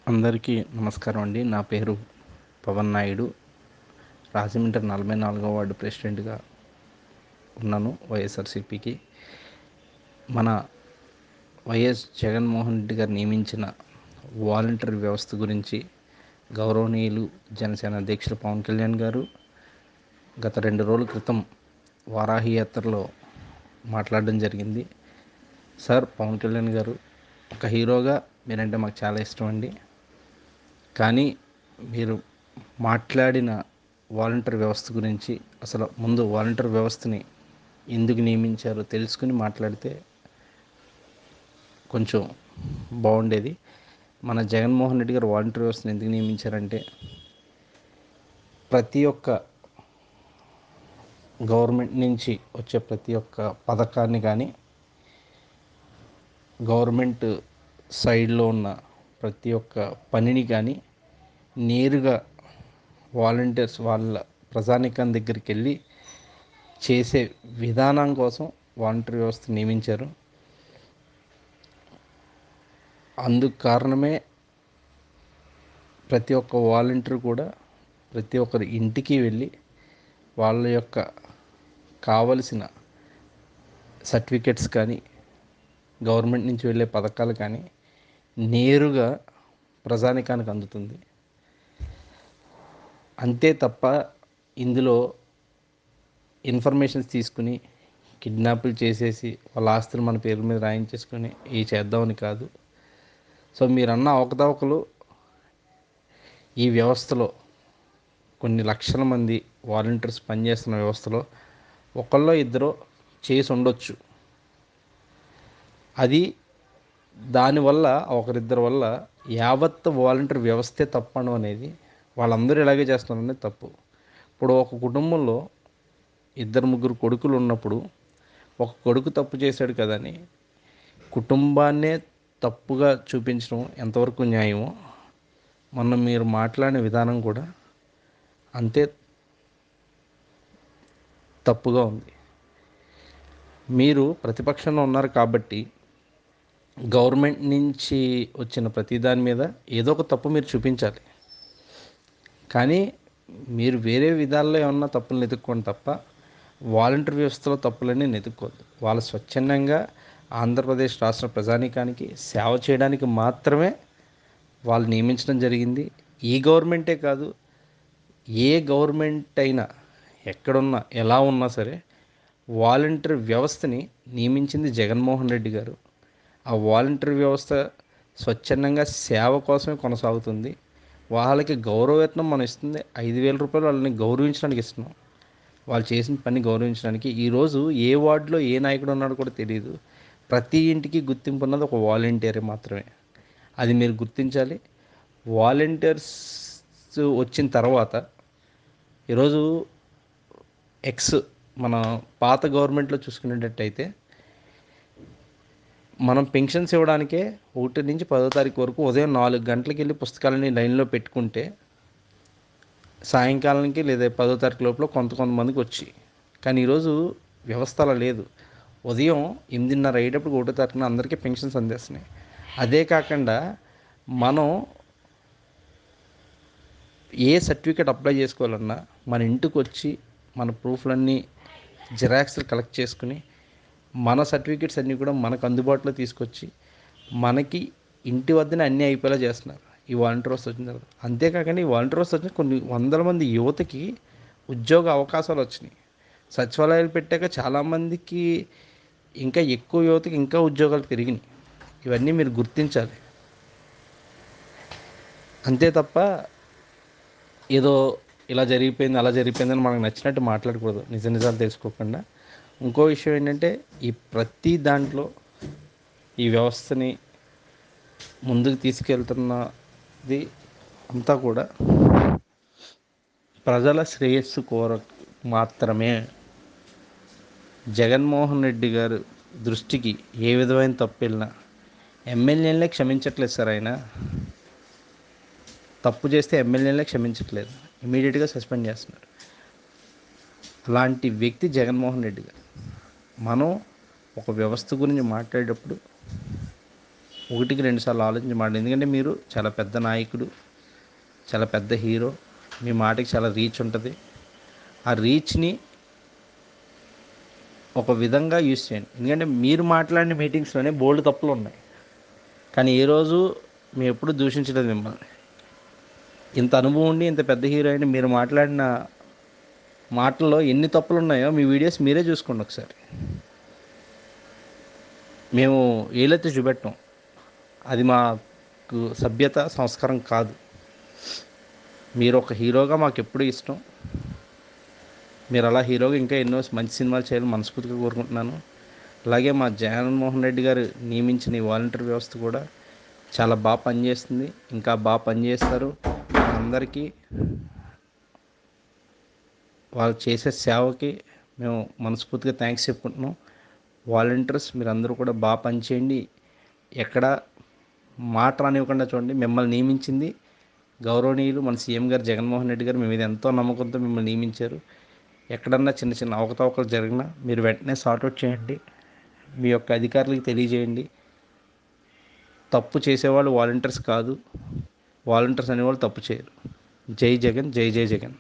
అందరికీ నమస్కారం అండి. నా పేరు పవన్ నాయుడు. రాజమండ్రి 44వ వార్డు ప్రెసిడెంట్గా ఉన్నాను వైఎస్ఆర్సీపీకి. మన వైఎస్ జగన్మోహన్ రెడ్డి గారు నియమించిన వాలంటరీ వ్యవస్థ గురించి గౌరవనీయులు జనసేన అధ్యక్షులు పవన్ కళ్యాణ్ గారు గత 2 రోజుల క్రితం వారాహి యాత్రలో మాట్లాడడం జరిగింది. సార్, పవన్ కళ్యాణ్ గారు, ఒక హీరోగా మీరంటే మాకు చాలా ఇష్టం అండి. కానీ మీరు మాట్లాడిన వాలంటరీ వ్యవస్థ గురించి అసలు ముందు వాలంటరీ వ్యవస్థని ఎందుకు నియమించారో తెలుసుకుని మాట్లాడితే కొంచెం బాగుండేది. మన జగన్మోహన్ రెడ్డి గారు వాలంటరీ వ్యవస్థను ఎందుకు నియమించారంటే, ప్రతి ఒక్క గవర్నమెంట్ నుంచి వచ్చే ప్రతి ఒక్క పథకాన్ని కానీ, గవర్నమెంట్ సైడ్లో ఉన్న ప్రతి ఒక్క పనిని కానీ నేరుగా వాలంటీర్స్ వాళ్ళ ప్రజానీకం దగ్గరికి వెళ్ళి చేసే విధానం కోసం వాలంటరీ వ్యవస్థ నియమించారు. అందుకు కారణమే ప్రతి ఒక్క వాలంటీర్ కూడా ప్రతి ఒక్కరి ఇంటికి వెళ్ళి వాళ్ళ యొక్క కావలసిన సర్టిఫికెట్స్ కానీ, గవర్నమెంట్ నుంచి వెళ్ళే పథకాలు కానీ నేరుగా ప్రజానీకానికి అందుతుంది. అంతే తప్ప ఇందులో ఇన్ఫర్మేషన్స్ తీసుకుని కిడ్నాపులు చేసేసి వాళ్ళ ఆస్తులు మన పేరు మీద రాయించేసుకొని ఇవి చేద్దామని కాదు. సో మీరన్న అవకతవకలు ఈ వ్యవస్థలో కొన్ని లక్షల మంది వాలంటీర్స్ పనిచేస్తున్న వ్యవస్థలో ఒకళ్ళో ఇద్దరో చేసి ఉండొచ్చు. అది దానివల్ల ఒకరిద్దరి వల్ల యావత్ వాలంటీర్ వ్యవస్థే తప్పడం అనేది, వాళ్ళందరూ ఇలాగే చేస్తున్నారనేది తప్పు. ఇప్పుడు ఒక కుటుంబంలో 2-3 కొడుకులు ఉన్నప్పుడు ఒక కొడుకు తప్పు చేశాడు కదని కుటుంబాన్నే తప్పుగా చూపించడం ఎంతవరకు న్యాయమో, మొన్న మీరు మాట్లాడిన విధానం కూడా అంతే తప్పుగా ఉంది. మీరు ప్రతిపక్షంలో ఉన్నారు కాబట్టి గవర్నమెంట్ నుంచి వచ్చిన ప్రతి దాని మీద ఏదో ఒక తప్పు మీరు చూపించాలి. కానీ మీరు వేరే విధాల్లో ఏమన్నా తప్పులను ఎదుక్కోండి తప్ప వాలంటరీ వ్యవస్థలో తప్పులన్నీ వెతుక్కోవద్దు. వాళ్ళు స్వచ్ఛందంగా ఆంధ్రప్రదేశ్ రాష్ట్ర ప్రజానీకానికి సేవ చేయడానికి మాత్రమే వాళ్ళు నియమించడం జరిగింది. ఈ గవర్నమెంటే కాదు, ఏ గవర్నమెంట్ అయినా ఎక్కడున్నా ఎలా ఉన్నా సరే వాలంటరీ వ్యవస్థని నియమించింది జగన్మోహన్ రెడ్డి గారు. ఆ వాలంటరీ వ్యవస్థ స్వచ్ఛందంగా సేవ కోసమే కొనసాగుతుంది. వాళ్ళకి గౌరవవేతనం మనం ఇస్తుంది 5,000 రూపాయలు. వాళ్ళని గౌరవించడానికి ఇస్తున్నాం, వాళ్ళు చేసిన పని గౌరవించడానికి. ఈరోజు ఏ వార్డులో ఏ నాయకుడు ఉన్నాడో కూడా తెలియదు. ప్రతి ఇంటికి గుర్తింపు ఉన్నది ఒక వాలంటీరే మాత్రమే. అది మీరు గుర్తించాలి. వాలంటీర్స్ వచ్చిన తర్వాత ఈరోజు మన పాత గవర్నమెంట్లో చూసుకునేటట్టయితే మనం పెన్షన్స్ ఇవ్వడానికే 1 నుంచి 10వ తారీఖు వరకు ఉదయం 4 గంటలకు వెళ్ళి పుస్తకాలని లైన్లో పెట్టుకుంటే సాయంకాలానికి లేదా 10వ తారీఖు లోపల కొంతమందికి వచ్చి, కానీ ఈరోజు వ్యవస్థ అలా లేదు. ఉదయం 8:30 అయ్యేటప్పుడు 1వ తారీఖున అందరికీ పెన్షన్స్ అందేస్తున్నాయి. అదే కాకుండా మనం ఏ సర్టిఫికేట్ అప్లై చేసుకోవాలన్నా మన ఇంటికి వచ్చి మన ప్రూఫ్లన్నీ జిరాక్స్లు కలెక్ట్ చేసుకుని మన సర్టిఫికేట్స్ అన్నీ కూడా మనకు అందుబాటులో తీసుకొచ్చి మనకి ఇంటి వద్దనే అన్నీ అయిపోయేలా చేస్తున్నారు ఈ వాలంటీర్ వ్యవస్థ వచ్చిన తర్వాత. అంతేకాకుండా ఈ వాలంటీర్ వ్యవస్థ వచ్చిన కొన్ని వందల మంది యువతకి ఉద్యోగ అవకాశాలు వచ్చినాయి. సచివాలయాలు పెట్టాక చాలామందికి ఇంకా ఎక్కువ యువతకి ఇంకా ఉద్యోగాలు పెరిగినాయి. ఇవన్నీ మీరు గుర్తించాలి. అంతే తప్ప ఏదో ఇలా జరిగిపోయింది అలా జరిగిపోయిందని మనకు నచ్చినట్టు మాట్లాడకూడదు, నిజాలు తెలుసుకోకుండా. ఇంకో విషయం ఏంటంటే, ఈ ప్రతి దాంట్లో ఈ వ్యవస్థని ముందుకు తీసుకెళ్తున్నది అంతా కూడా ప్రజల శ్రేయస్సు కోరకు మాత్రమే. జగన్మోహన్ రెడ్డి గారు దృష్టికి ఏ విధమైన తప్పు వెళ్ళినా ఎమ్మెల్యేలనే క్షమించట్లేదు సార్. ఆయన తప్పు చేస్తే ఎమ్మెల్యేలనే క్షమించట్లేదు, ఇమీడియట్గా సస్పెండ్ చేస్తున్నారు. అలాంటి వ్యక్తి జగన్మోహన్ రెడ్డి గారు. మనం ఒక వ్యవస్థ గురించి మాట్లాడేటప్పుడు ఒకటికి 2 సార్లు ఆలోచించి మాట్లాడండి. ఎందుకంటే మీరు చాలా పెద్ద నాయకుడు, చాలా పెద్ద హీరో, మీ మాటకి చాలా రీచ్ ఉంటుంది. ఆ రీచ్ని ఒక విధంగా యూస్ చేయండి. ఎందుకంటే మీరు మాట్లాడిన మీటింగ్స్లోనే బోల్డ్ తప్పులు ఉన్నాయి, కానీ ఏ రోజు మేము ఎప్పుడు దూషించలేదు మిమ్మల్ని. ఇంత అనుభవం ఉండి ఇంత పెద్ద హీరో అయిన మీరు మాట్లాడిన మాటల్లో ఎన్ని తప్పులు ఉన్నాయో మీ వీడియోస్ మీరే చూసుకోండి ఒకసారి. మేము ఏలైతే చూపెట్టాం, అది మాకు సభ్యత సంస్కారం కాదు. మీరు ఒక హీరోగా మాకు ఎప్పుడు ఇష్టం. మీరు అలా హీరోగా ఇంకా ఎన్నో మంచి సినిమాలు చేయాలని మనస్ఫూర్తిగా కోరుకుంటున్నాను. అలాగే మా జగన్మోహన్ రెడ్డి గారు నియమించిన ఈ వాలంటీర్ వ్యవస్థ కూడా చాలా బాగా పనిచేస్తుంది, ఇంకా బాగా పనిచేస్తారు. అందరికీ వాళ్ళు చేసే సేవకి మేము మనస్ఫూర్తిగా థ్యాంక్స్ చెప్పుకుంటున్నాం. వాలంటీర్స్ మీరందరూ కూడా బాగా పనిచేయండి. ఎక్కడ మాట రానివ్వకుండా చూడండి. మిమ్మల్ని నియమించింది గౌరవనీయులు మన సీఎం గారు జగన్మోహన్ రెడ్డి గారు. మీ మీద ఎంతో నమ్మకంతో మిమ్మల్ని నియమించారు. ఎక్కడన్నా చిన్న చిన్న అవకతవకలు జరిగినా మీరు వెంటనే సార్ట్అవుట్ చేయండి, మీ యొక్క అధికారులకు తెలియజేయండి. తప్పు చేసేవాళ్ళు వాలంటీర్స్ కాదు, వాలంటీర్స్ అనేవాళ్ళు తప్పు చేయరు. జై జగన్, జై జై జగన్.